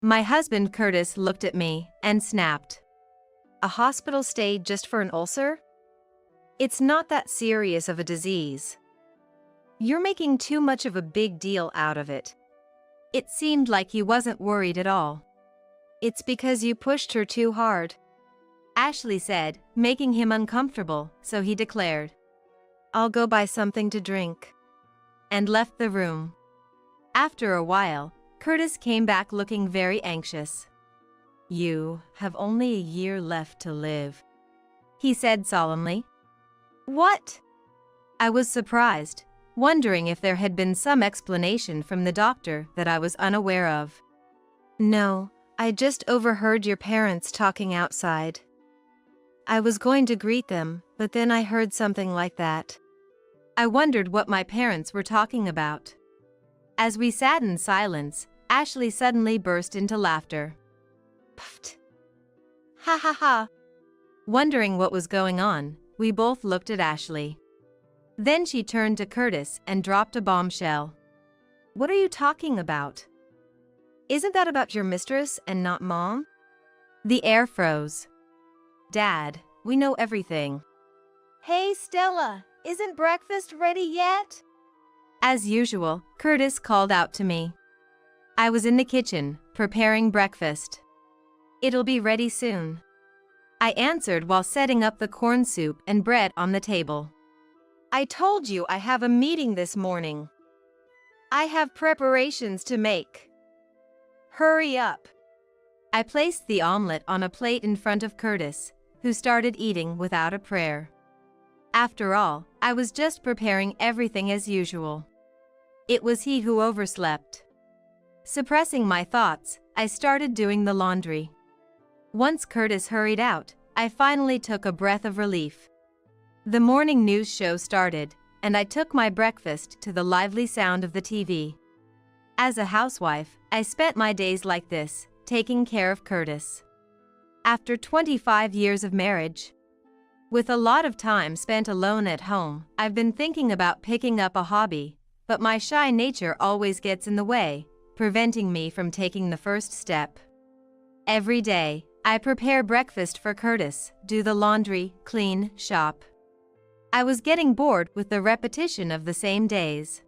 My husband Curtis looked at me and snapped. A hospital stay just for an ulcer? It's not that serious of a disease. You're making too much of a big deal out of it. It seemed like he wasn't worried at all. It's because you pushed her too hard, Ashley said, making him uncomfortable, so he declared, I'll go buy something to drink, and left the room. After a while, Curtis came back looking very anxious. You have only a year left to live, he said solemnly. What? I was surprised, wondering if there had been some explanation from the doctor that I was unaware of. No, I just overheard your parents talking outside. I was going to greet them, but then I heard something like that. I wondered what my parents were talking about. As we sat in silence, Ashley suddenly burst into laughter. Pfft. Ha ha ha. Wondering what was going on, we both looked at Ashley. Then she turned to Curtis and dropped a bombshell. What are you talking about? Isn't that about your mistress and not Mom? The air froze. Dad, we know everything. Hey Stella, isn't breakfast ready yet? As usual, Curtis called out to me. I was in the kitchen, preparing breakfast. It'll be ready soon, I answered while setting up the corn soup and bread on the table. I told you I have a meeting this morning. I have preparations to make. Hurry up. I placed the omelet on a plate in front of Curtis, who started eating without a prayer. After all, I was just preparing everything as usual. It was he who overslept. Suppressing my thoughts, I started doing the laundry. Once Curtis hurried out, I finally took a breath of relief. The morning news show started, and I took my breakfast to the lively sound of the TV. As a housewife, I spent my days like this, taking care of Curtis. After 25 years of marriage, with a lot of time spent alone at home, I've been thinking about picking up a hobby, but my shy nature always gets in the way, preventing me from taking the first step. Every day, I prepare breakfast for Curtis, do the laundry, clean, shop. I was getting bored with the repetition of the same days.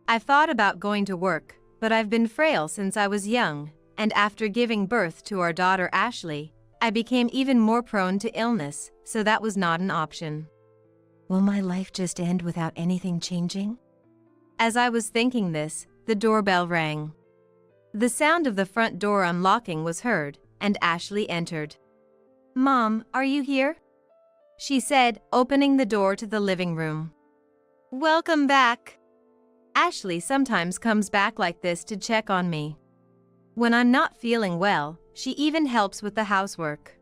I've thought about going to work, but I've been frail since I was young, and after giving birth to our daughter Ashley, I became even more prone to illness, so that was not an option. Will my life just end without anything changing? As I was thinking this, the doorbell rang. The sound of the front door unlocking was heard, and Ashley entered. Mom, are you here? She said, opening the door to the living room. Welcome back. Ashley sometimes comes back like this to check on me. When I'm not feeling well, she even helps with the housework.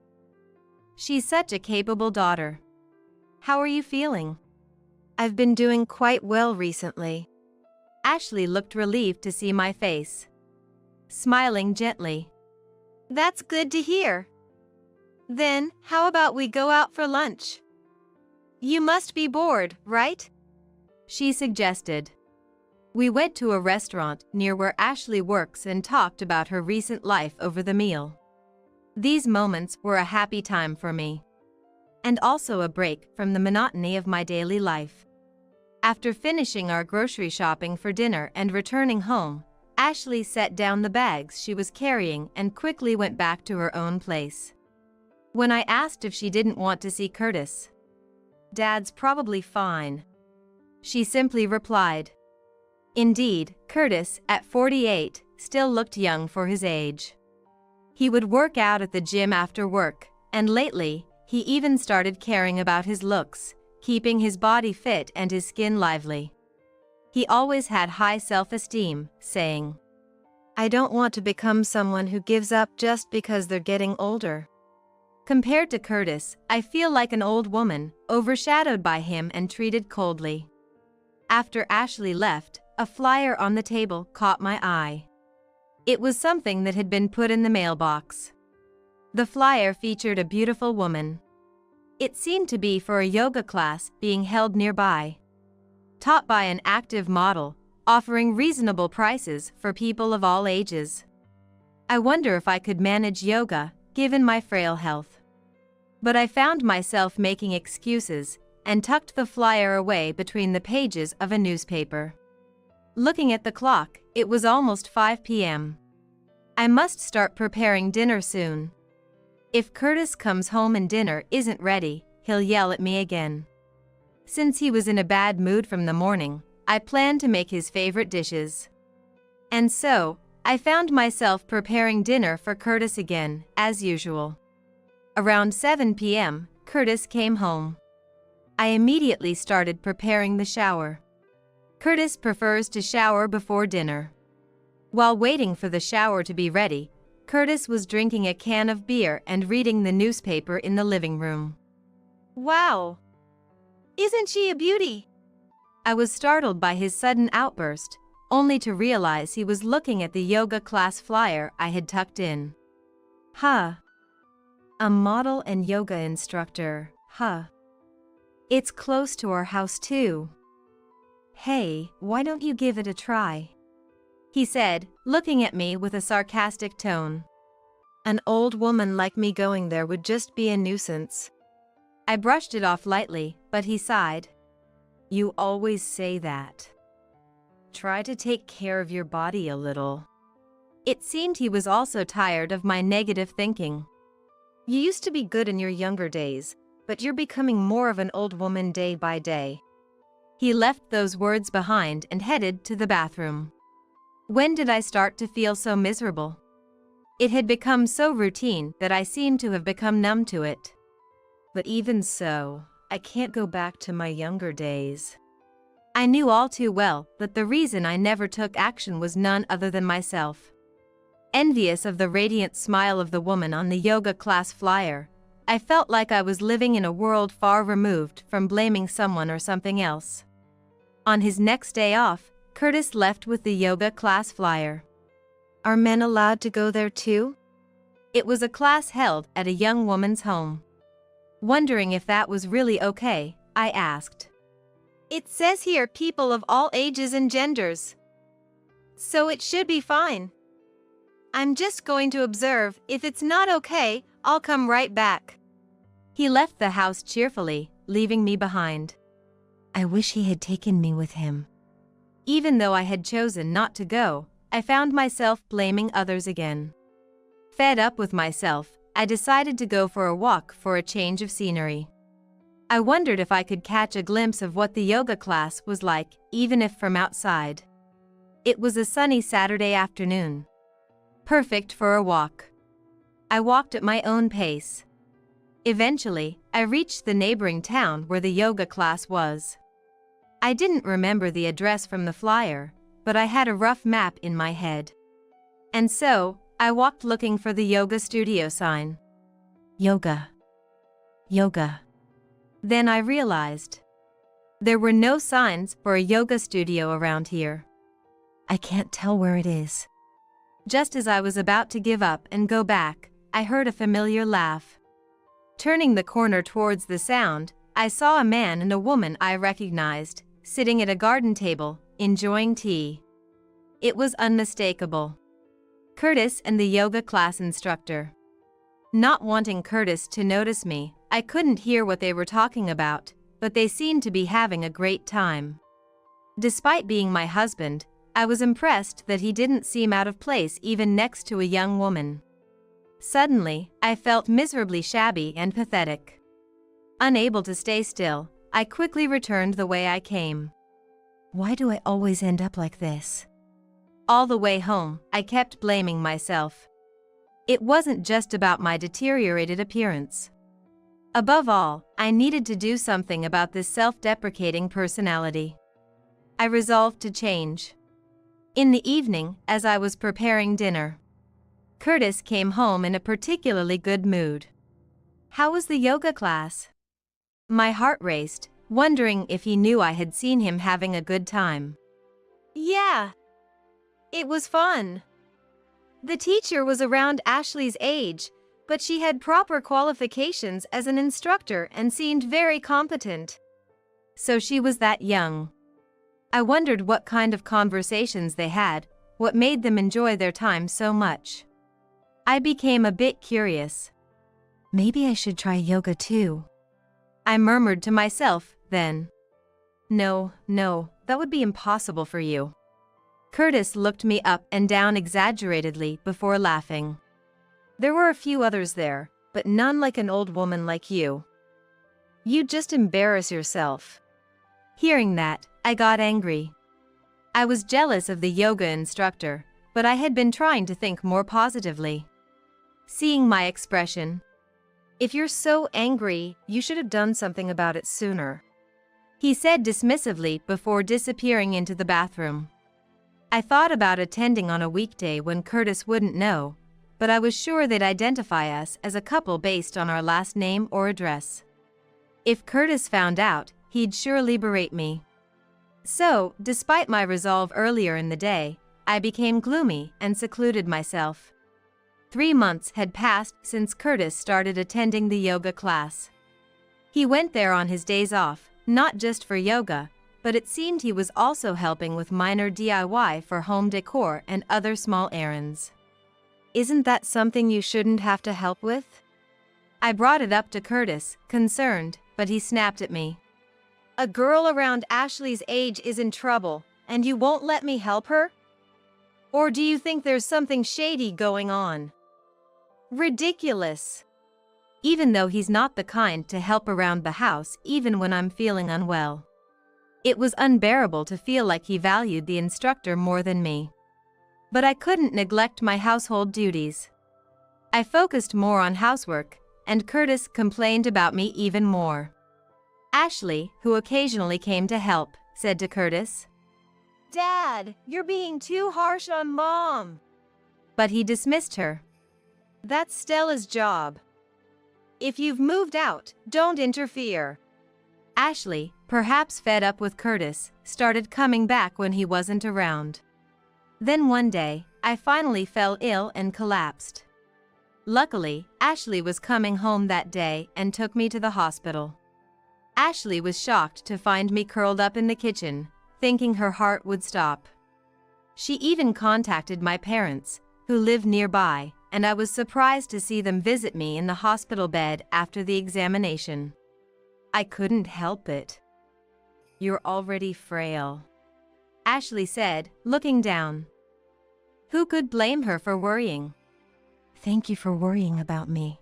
She's such a capable daughter. How are you feeling? I've been doing quite well recently. Ashley looked relieved to see my face, smiling gently. That's good to hear. Then, how about we go out for lunch? You must be bored, right? She suggested. We went to a restaurant near where Ashley works and talked about her recent life over the meal. These moments were a happy time for me, and also a break from the monotony of my daily life. After finishing our grocery shopping for dinner and returning home, Ashley set down the bags she was carrying and quickly went back to her own place. When I asked if she didn't want to see Curtis, Dad's probably fine, she simply replied. Indeed, Curtis, at 48, still looked young for his age. He would work out at the gym after work, and lately, he even started caring about his looks, keeping his body fit and his skin lively. He always had high self-esteem, saying, I don't want to become someone who gives up just because they're getting older. Compared to Curtis, I feel like an old woman, overshadowed by him and treated coldly. After Ashley left, a flyer on the table caught my eye. It was something that had been put in the mailbox. The flyer featured a beautiful woman. It seemed to be for a yoga class being held nearby, taught by an active model, offering reasonable prices for people of all ages. I wonder if I could manage yoga, given my frail health. But I found myself making excuses and tucked the flyer away between the pages of a newspaper. Looking at the clock, it was almost 5 p.m. I must start preparing dinner soon. If Curtis comes home and dinner isn't ready, he'll yell at me again. Since he was in a bad mood from the morning, I planned to make his favorite dishes. And so, I found myself preparing dinner for Curtis again, as usual. Around 7 p.m., Curtis came home. I immediately started preparing the shower. Curtis prefers to shower before dinner. While waiting for the shower to be ready, Curtis was drinking a can of beer and reading the newspaper in the living room. Wow! Isn't she a beauty? I was startled by his sudden outburst, only to realize he was looking at the yoga class flyer I had tucked in. Huh. A model and yoga instructor, huh. It's close to our house too. Hey, why don't you give it a try? He said, looking at me with a sarcastic tone. An old woman like me going there would just be a nuisance. I brushed it off lightly, but he sighed. You always say that. Try to take care of your body a little. It seemed he was also tired of my negative thinking. You used to be good in your younger days, but you're becoming more of an old woman day by day. He left those words behind and headed to the bathroom. When did I start to feel so miserable? It had become so routine that I seemed to have become numb to it. But even so, I can't go back to my younger days. I knew all too well that the reason I never took action was none other than myself. Envious of the radiant smile of the woman on the yoga class flyer, I felt like I was living in a world far removed from blaming someone or something else. On his next day off, Curtis left with the yoga class flyer. Are men allowed to go there too? It was a class held at a young woman's home. Wondering if that was really okay, I asked. It says here people of all ages and genders. So it should be fine. I'm just going to observe. If it's not okay, I'll come right back. He left the house cheerfully, leaving me behind. I wish he had taken me with him. Even though I had chosen not to go, I found myself blaming others again. Fed up with myself, I decided to go for a walk for a change of scenery. I wondered if I could catch a glimpse of what the yoga class was like, even if from outside. It was a sunny Saturday afternoon. Perfect for a walk. I walked at my own pace. Eventually, I reached the neighboring town where the yoga class was. I didn't remember the address from the flyer, but I had a rough map in my head. And so, I walked looking for the yoga studio sign. Yoga. Yoga. Then I realized. There were no signs for a yoga studio around here. I can't tell where it is. Just as I was about to give up and go back, I heard a familiar laugh. Turning the corner towards the sound, I saw a man and a woman I recognized, sitting at a garden table, enjoying tea. It was unmistakable. Curtis and the yoga class instructor. Not wanting Curtis to notice me, I couldn't hear what they were talking about, but they seemed to be having a great time. Despite being my husband, I was impressed that he didn't seem out of place even next to a young woman. Suddenly, I felt miserably shabby and pathetic. Unable to stay still, I quickly returned the way I came. Why do I always end up like this? All the way home, I kept blaming myself. It wasn't just about my deteriorated appearance. Above all, I needed to do something about this self-deprecating personality. I resolved to change. In the evening, as I was preparing dinner, Curtis came home in a particularly good mood. How was the yoga class? My heart raced, wondering if he knew I had seen him having a good time. Yeah. It was fun. The teacher was around Ashley's age, but she had proper qualifications as an instructor and seemed very competent. So she was that young. I wondered what kind of conversations they had, what made them enjoy their time so much. I became a bit curious. Maybe I should try yoga too, I murmured to myself then. No, that would be impossible for you. Curtis looked me up and down exaggeratedly before laughing. There were a few others there, but none like an old woman like you. You'd just embarrass yourself. Hearing that, I got angry. I was jealous of the yoga instructor, but I had been trying to think more positively. Seeing my expression, "If you're so angry, you should have done something about it sooner," he said dismissively before disappearing into the bathroom. I thought about attending on a weekday when Curtis wouldn't know, but I was sure they'd identify us as a couple based on our last name or address. If Curtis found out, he'd surely berate me. So, despite my resolve earlier in the day, I became gloomy and secluded myself. 3 months had passed since Curtis started attending the yoga class. He went there on his days off, not just for yoga, but it seemed he was also helping with minor DIY for home decor and other small errands. Isn't that something you shouldn't have to help with? I brought it up to Curtis, concerned, but he snapped at me. A girl around Ashley's age is in trouble, and you won't let me help her? Or do you think there's something shady going on? Ridiculous. Even though he's not the kind to help around the house even when I'm feeling unwell. It was unbearable to feel like he valued the instructor more than me. But I couldn't neglect my household duties. I focused more on housework, and Curtis complained about me even more. Ashley, who occasionally came to help, said to Curtis, "Dad, you're being too harsh on Mom." But he dismissed her. That's Stella's job. If you've moved out, don't interfere. Ashley, perhaps fed up with Curtis, started coming back when he wasn't around. Then one day, I finally fell ill and collapsed. Luckily, Ashley was coming home that day and took me to the hospital. Ashley was shocked to find me curled up in the kitchen, thinking her heart would stop. She even contacted my parents, who live nearby, and I was surprised to see them visit me in the hospital bed after the examination. I couldn't help it. You're already frail, Ashley said, looking down. Who could blame her for worrying? Thank you for worrying about me.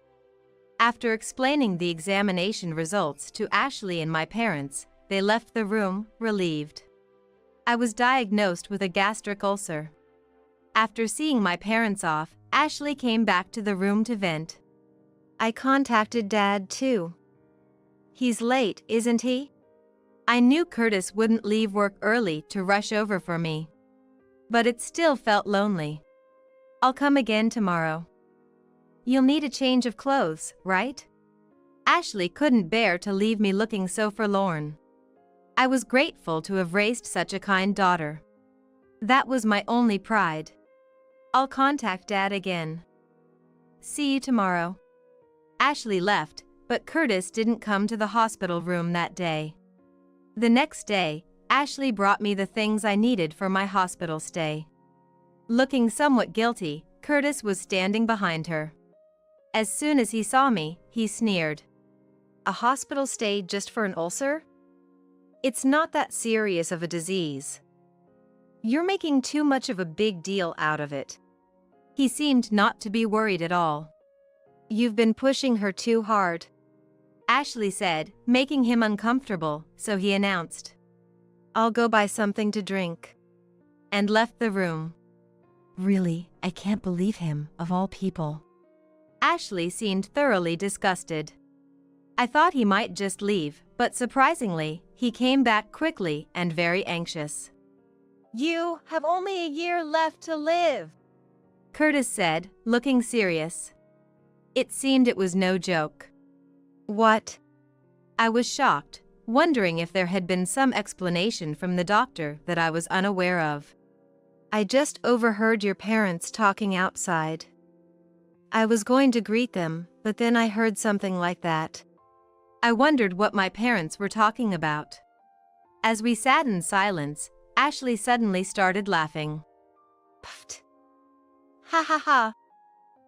After explaining the examination results to Ashley and my parents, they left the room, relieved. I was diagnosed with a gastric ulcer. After seeing my parents off, Ashley came back to the room to vent. I contacted Dad too. He's late, isn't he? I knew Curtis wouldn't leave work early to rush over for me. But it still felt lonely. I'll come again tomorrow. You'll need a change of clothes, right? Ashley couldn't bear to leave me looking so forlorn. I was grateful to have raised such a kind daughter. That was my only pride. I'll contact Dad again. See you tomorrow. Ashley left, but Curtis didn't come to the hospital room that day. The next day, Ashley brought me the things I needed for my hospital stay. Looking somewhat guilty, Curtis was standing behind her. As soon as he saw me, he sneered. A hospital stay just for an ulcer? It's not that serious of a disease. You're making too much of a big deal out of it. He seemed not to be worried at all. You've been pushing her too hard, Ashley said, making him uncomfortable, so he announced, I'll go buy something to drink, and left the room. Really, I can't believe him, of all people. Ashley seemed thoroughly disgusted. I thought he might just leave, but surprisingly, he came back quickly and very anxious. You have only a year left to live, Curtis said, looking serious. It seemed it was no joke. What? I was shocked, wondering if there had been some explanation from the doctor that I was unaware of. I just overheard your parents talking outside. I was going to greet them, but then I heard something like that. I wondered what my parents were talking about. As we sat in silence, Ashley suddenly started laughing. Pfft. Ha ha ha.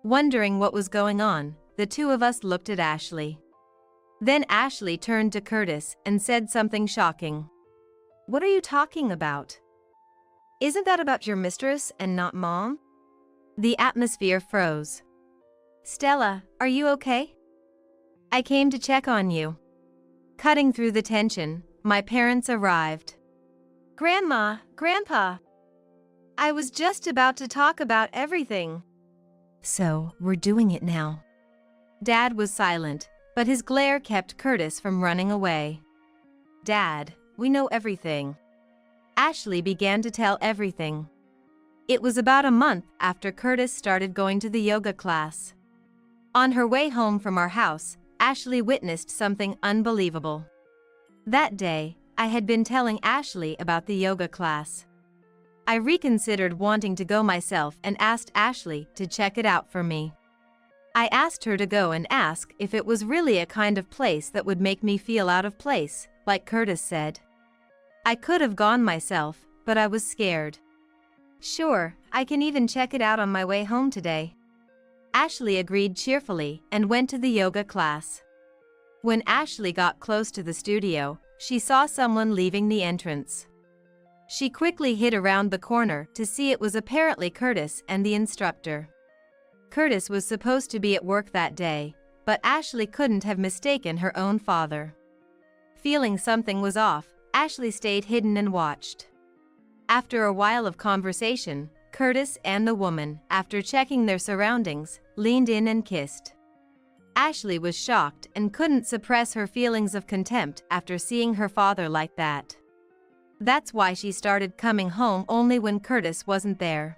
Wondering what was going on, the two of us looked at Ashley. Then Ashley turned to Curtis and said something shocking. "What are you talking about? Isn't that about your mistress and not Mom?" The atmosphere froze. "Stella, are you okay? I came to check on you." Cutting through the tension, my parents arrived. Grandma, Grandpa. I was just about to talk about everything. "So, we're doing it now." Dad was silent, but his glare kept Curtis from running away. "Dad, we know everything." Ashley began to tell everything. It was about a month after Curtis started going to the yoga class. On her way home from our house, Ashley witnessed something unbelievable. That day, I had been telling Ashley about the yoga class. I reconsidered wanting to go myself and asked Ashley to check it out for me. I asked her to go and ask if it was really a kind of place that would make me feel out of place, like Curtis said. I could have gone myself, but I was scared. "Sure, I can even check it out on my way home today." Ashley agreed cheerfully and went to the yoga class. When Ashley got close to the studio, she saw someone leaving the entrance. She quickly hid around the corner to see it was apparently Curtis and the instructor. Curtis was supposed to be at work that day, but Ashley couldn't have mistaken her own father. Feeling something was off, Ashley stayed hidden and watched. After a while of conversation, Curtis and the woman, after checking their surroundings, leaned in and kissed. Ashley was shocked and couldn't suppress her feelings of contempt after seeing her father like that. That's why she started coming home only when Curtis wasn't there.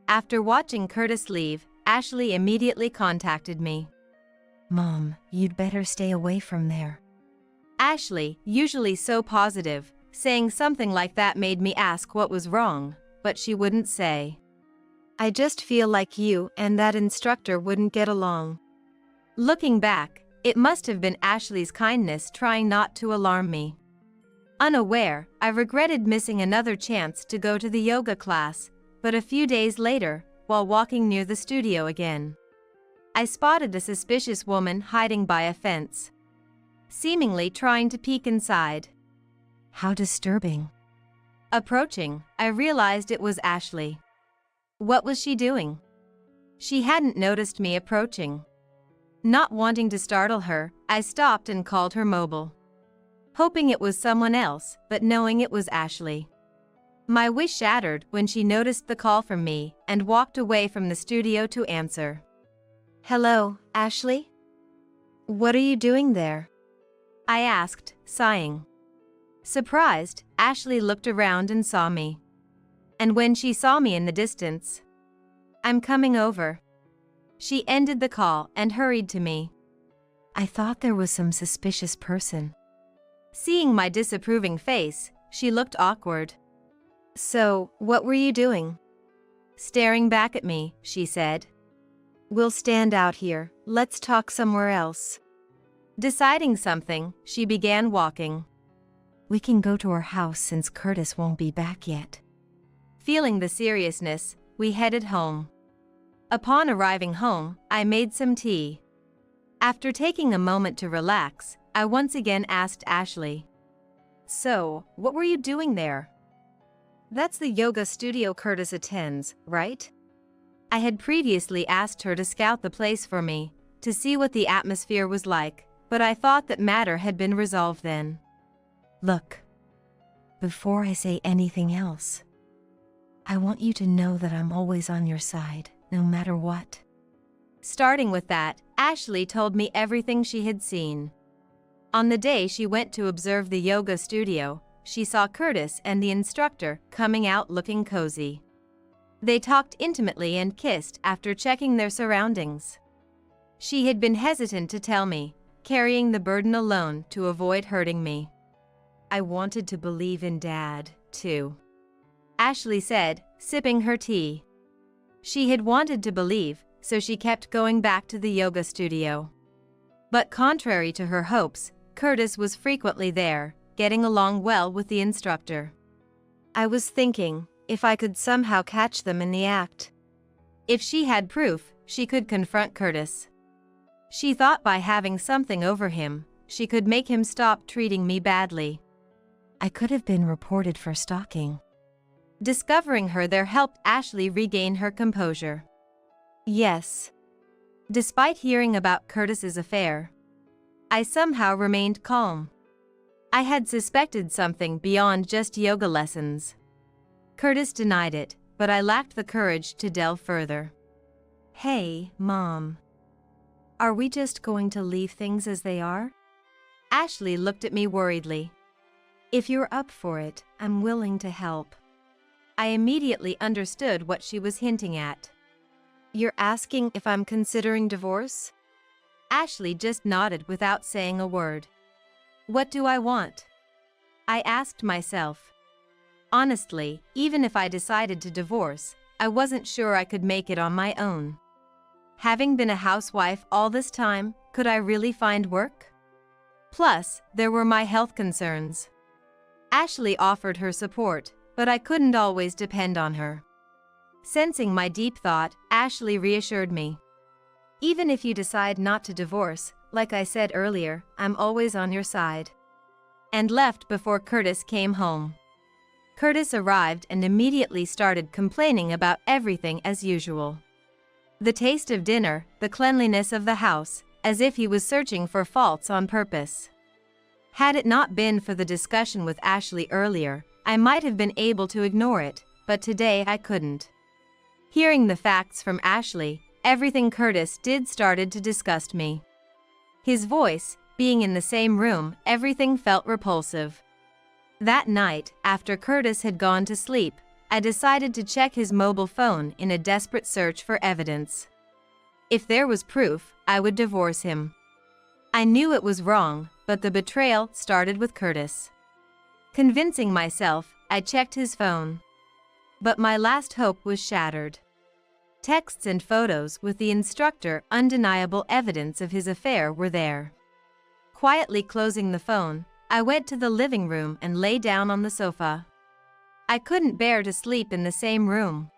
After watching Curtis leave, Ashley immediately contacted me. "Mom, you'd better stay away from there." Ashley, usually so positive, saying something like that made me ask what was wrong, but she wouldn't say. "I just feel like you and that instructor wouldn't get along." Looking back, it must have been Ashley's kindness trying not to alarm me. Unaware, I regretted missing another chance to go to the yoga class, but a few days later, while walking near the studio again, I spotted a suspicious woman hiding by a fence, seemingly trying to peek inside. How disturbing. Approaching, I realized it was Ashley. What was she doing? She hadn't noticed me approaching. Not wanting to startle her, I stopped and called her mobile, hoping it was someone else, but knowing it was Ashley. My wish shattered when she noticed the call from me and walked away from the studio to answer. "Hello, Ashley? What are you doing there?" I asked, sighing. Surprised, Ashley looked around and saw me. And when she saw me in the distance, "I'm coming over." She ended the call and hurried to me. I thought there was some suspicious person. Seeing my disapproving face, she looked awkward. "So, what were you doing?" Staring back at me, she said. "We'll stand out here, let's talk somewhere else." Deciding something, she began walking. "We can go to our house since Curtis won't be back yet." Feeling the seriousness, we headed home. Upon arriving home, I made some tea. After taking a moment to relax, I once again asked Ashley. "So, what were you doing there?" "That's the yoga studio Curtis attends, right?" I had previously asked her to scout the place for me, to see what the atmosphere was like, but I thought that matter had been resolved then. "Look, before I say anything else, I want you to know that I'm always on your side, no matter what." Starting with that, Ashley told me everything she had seen. On the day she went to observe the yoga studio, she saw Curtis and the instructor coming out looking cozy. They talked intimately and kissed after checking their surroundings. She had been hesitant to tell me, carrying the burden alone to avoid hurting me. "I wanted to believe in Dad, too," Ashley said, sipping her tea. She had wanted to believe, so she kept going back to the yoga studio. But contrary to her hopes, Curtis was frequently there, getting along well with the instructor. "I was thinking, if I could somehow catch them in the act." If she had proof, she could confront Curtis. She thought by having something over him, she could make him stop treating me badly. I could have been reported for stalking. Discovering her there helped Ashley regain her composure. Yes. Despite hearing about Curtis's affair, I somehow remained calm. I had suspected something beyond just yoga lessons. Curtis denied it, but I lacked the courage to delve further. Hey, Mom. Are we just going to leave things as they are? Ashley looked at me worriedly. If you're up for it, I'm willing to help. I immediately understood what she was hinting at. You're asking if I'm considering divorce? Ashley just nodded without saying a word. What do I want? I asked myself. Honestly, even if I decided to divorce, I wasn't sure I could make it on my own. Having been a housewife all this time, could I really find work? Plus, there were my health concerns. Ashley offered her support, but I couldn't always depend on her. Sensing my deep thought, Ashley reassured me. Even if you decide not to divorce, like I said earlier, I'm always on your side. And left before Curtis came home. Curtis arrived and immediately started complaining about everything as usual. The taste of dinner, the cleanliness of the house, as if he was searching for faults on purpose. Had it not been for the discussion with Ashley earlier, I might have been able to ignore it, but today I couldn't. Hearing the facts from Ashley, everything Curtis did started to disgust me. His voice, being in the same room, everything felt repulsive. That night, after Curtis had gone to sleep, I decided to check his mobile phone in a desperate search for evidence. If there was proof, I would divorce him. I knew it was wrong, but the betrayal started with Curtis. Convincing myself, I checked his phone. But my last hope was shattered. Texts and photos with the instructor, undeniable evidence of his affair, were there. Quietly closing the phone, I went to the living room and lay down on the sofa. I couldn't bear to sleep in the same room.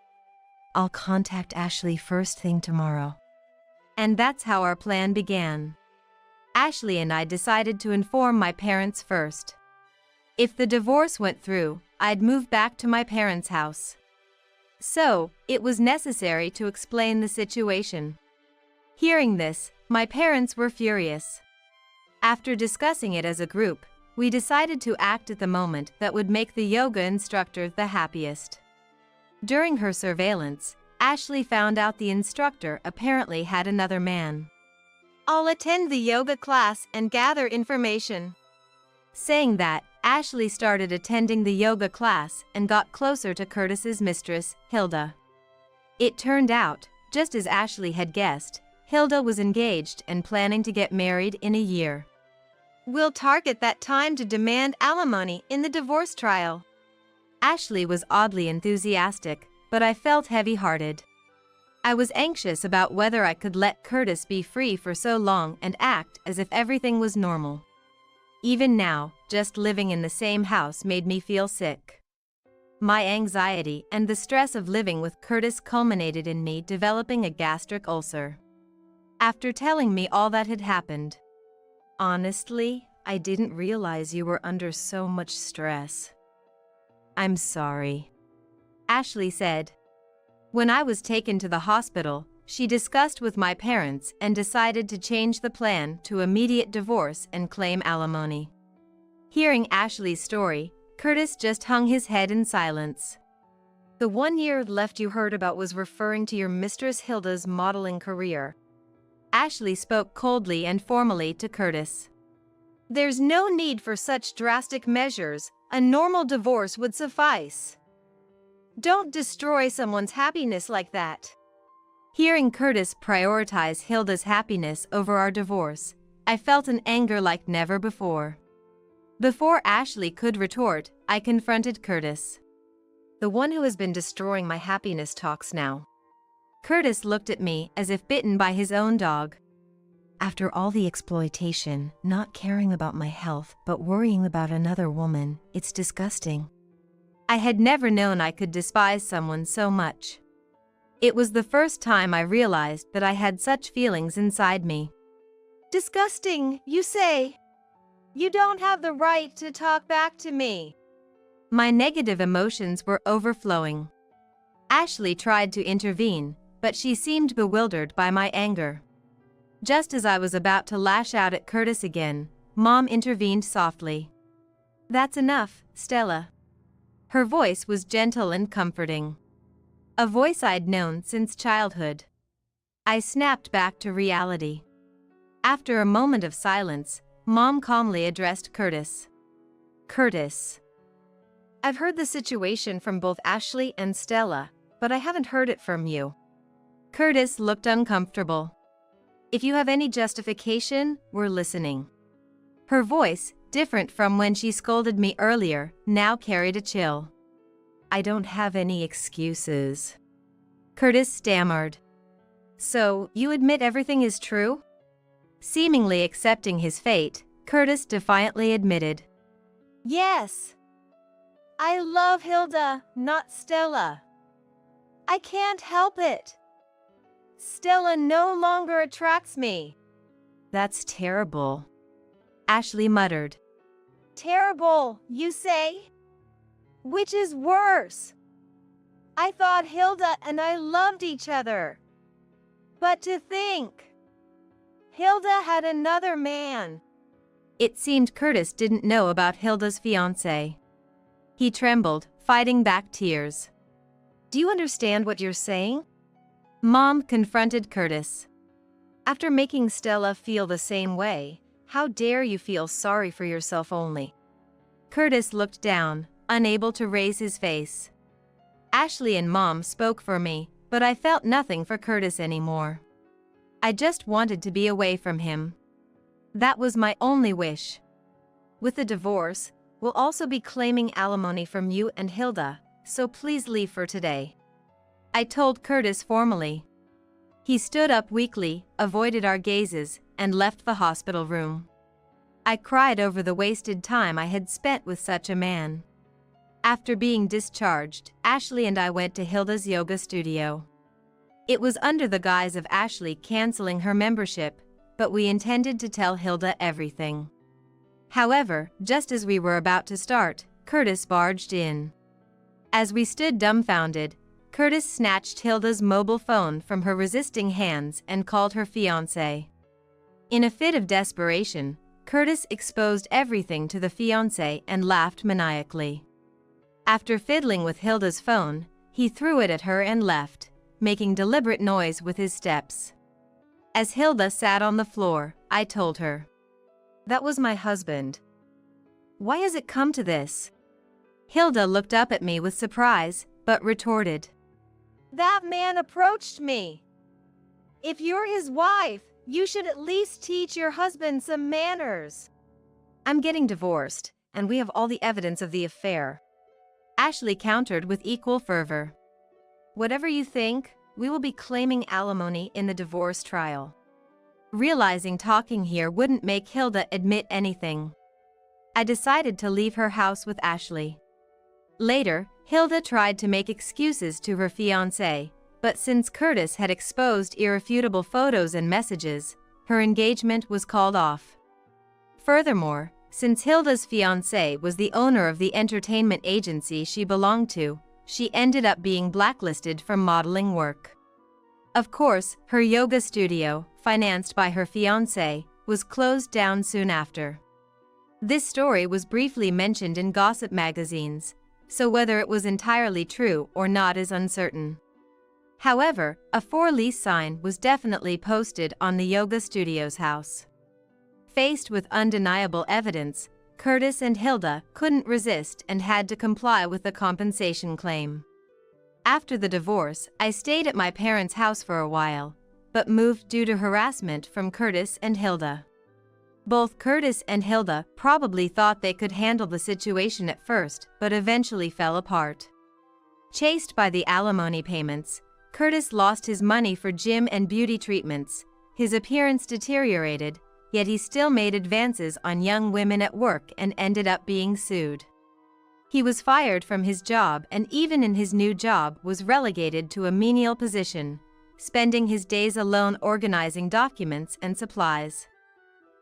I'll contact Ashley first thing tomorrow. And that's how our plan began. Ashley and I decided to inform my parents first. If the divorce went through, I'd move back to my parents' house. So, it was necessary to explain the situation. Hearing this, my parents were furious. After discussing it as a group, we decided to act at the moment that would make the yoga instructor the happiest. During her surveillance, Ashley found out the instructor apparently had another man. I'll attend the yoga class and gather information. Saying that, Ashley started attending the yoga class and got closer to Curtis's mistress, Hilda. It turned out, just as Ashley had guessed, Hilda was engaged and planning to get married in a year. We'll target that time to demand alimony in the divorce trial. Ashley was oddly enthusiastic, but I felt heavy-hearted. I was anxious about whether I could let Curtis be free for so long and act as if everything was normal. Even now, just living in the same house made me feel sick. My anxiety and the stress of living with Curtis culminated in me developing a gastric ulcer. After telling me all that had happened, honestly, I didn't realize you were under so much stress. I'm sorry, Ashley said. When I was taken to the hospital, she discussed with my parents and decided to change the plan to immediate divorce and claim alimony. Hearing Ashley's story, Curtis just hung his head in silence. The 1 year left you heard about was referring to your mistress Hilda's modeling career. Ashley spoke coldly and formally to Curtis. There's no need for such drastic measures. A normal divorce would suffice. Don't destroy someone's happiness like that. Hearing Curtis prioritize Hilda's happiness over our divorce, I felt an anger like never before. Before Ashley could retort, I confronted Curtis. The one who has been destroying my happiness talks now. Curtis looked at me as if bitten by his own dog. After all the exploitation, not caring about my health but worrying about another woman, it's disgusting. I had never known I could despise someone so much. It was the first time I realized that I had such feelings inside me. Disgusting, you say? You don't have the right to talk back to me. My negative emotions were overflowing. Ashley tried to intervene, but she seemed bewildered by my anger. Just as I was about to lash out at Curtis again, Mom intervened softly. "That's enough, Stella." Her voice was gentle and comforting. A voice I'd known since childhood. I snapped back to reality. After a moment of silence, Mom calmly addressed Curtis. "Curtis, I've heard the situation from both Ashley and Stella, but I haven't heard it from you." Curtis looked uncomfortable. "If you have any justification, we're listening." Her voice, different from when she scolded me earlier, now carried a chill. "I don't have any excuses," Curtis stammered. "So, you admit everything is true?" Seemingly accepting his fate, Curtis defiantly admitted. Yes. I love Hilda, not Stella. I can't help it. Stella no longer attracts me." "That's terrible," Ashley muttered. Terrible, you say? Which is worse? I thought Hilda and I loved each other. But to think, Hilda had another man. It seemed Curtis didn't know about Hilda's fiancé. He trembled, fighting back tears. "Do you understand what you're saying?" Mom confronted Curtis. "After making Stella feel the same way, how dare you feel sorry for yourself only?" Curtis looked down, unable to raise his face. Ashley and Mom spoke for me, but I felt nothing for Curtis anymore. I just wanted to be away from him. That was my only wish. "With the divorce, we'll also be claiming alimony from you and Hilda, so please leave for today," I told Curtis formally. He stood up weakly, avoided our gazes, and left the hospital room. I cried over the wasted time I had spent with such a man. After being discharged, Ashley and I went to Hilda's yoga studio. It was under the guise of Ashley canceling her membership, but we intended to tell Hilda everything. However, just as we were about to start, Curtis barged in. As we stood dumbfounded, Curtis snatched Hilda's mobile phone from her resisting hands and called her fiancé. In a fit of desperation, Curtis exposed everything to the fiancé and laughed maniacally. After fiddling with Hilda's phone, he threw it at her and left, making deliberate noise with his steps. As Hilda sat on the floor, I told her, "That was my husband. Why has it come to this?" Hilda looked up at me with surprise, but retorted, That man approached me. If you're his wife, you should at least teach your husband some manners. "I'm getting divorced, and we have all the evidence of the affair," Ashley countered with equal fervor. "Whatever you think, we will be claiming alimony in the divorce trial." Realizing talking here wouldn't make Hilda admit anything, I decided to leave her house with Ashley. Later, Hilda tried to make excuses to her fiancé, but since Curtis had exposed irrefutable photos and messages, her engagement was called off. Furthermore, since Hilda's fiancé was the owner of the entertainment agency she belonged to, she ended up being blacklisted from modeling work. Of course, her yoga studio, financed by her fiancé, was closed down soon after. This story was briefly mentioned in gossip magazines, so whether it was entirely true or not is uncertain. However, a for-lease sign was definitely posted on the yoga studio's house. Faced with undeniable evidence, Curtis and Hilda couldn't resist and had to comply with the compensation claim. After the divorce, I stayed at my parents' house for a while, but moved due to harassment from Curtis and Hilda. Both Curtis and Hilda probably thought they could handle the situation at first, but eventually fell apart. Chased by the alimony payments, Curtis lost his money for gym and beauty treatments, his appearance deteriorated, yet he still made advances on young women at work and ended up being sued. He was fired from his job and even in his new job was relegated to a menial position, spending his days alone organizing documents and supplies.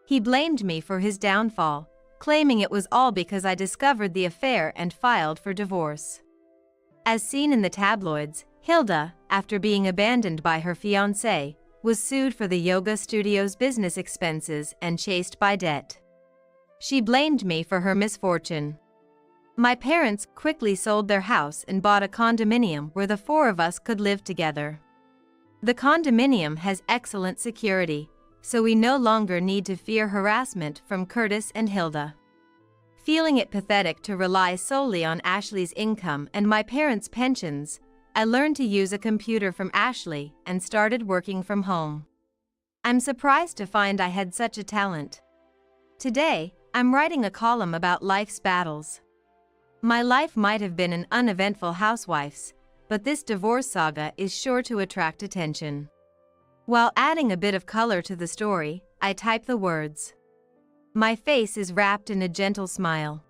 He blamed me for his downfall, claiming it was all because I discovered the affair and filed for divorce. As seen in the tabloids, Hilda, after being abandoned by her fiancé, was sued for the yoga studio's business expenses and chased by debt. She blamed me for her misfortune. My parents quickly sold their house and bought a condominium where the four of us could live together. The condominium has excellent security, so we no longer need to fear harassment from Curtis and Hilda. Feeling it pathetic to rely solely on Ashley's income and my parents' pensions, I learned to use a computer from Ashley and started working from home. I'm surprised to find I had such a talent. Today, I'm writing a column about life's battles. My life might have been an uneventful housewife's, but this divorce saga is sure to attract attention. While adding a bit of color to the story, I type the words. My face is wrapped in a gentle smile.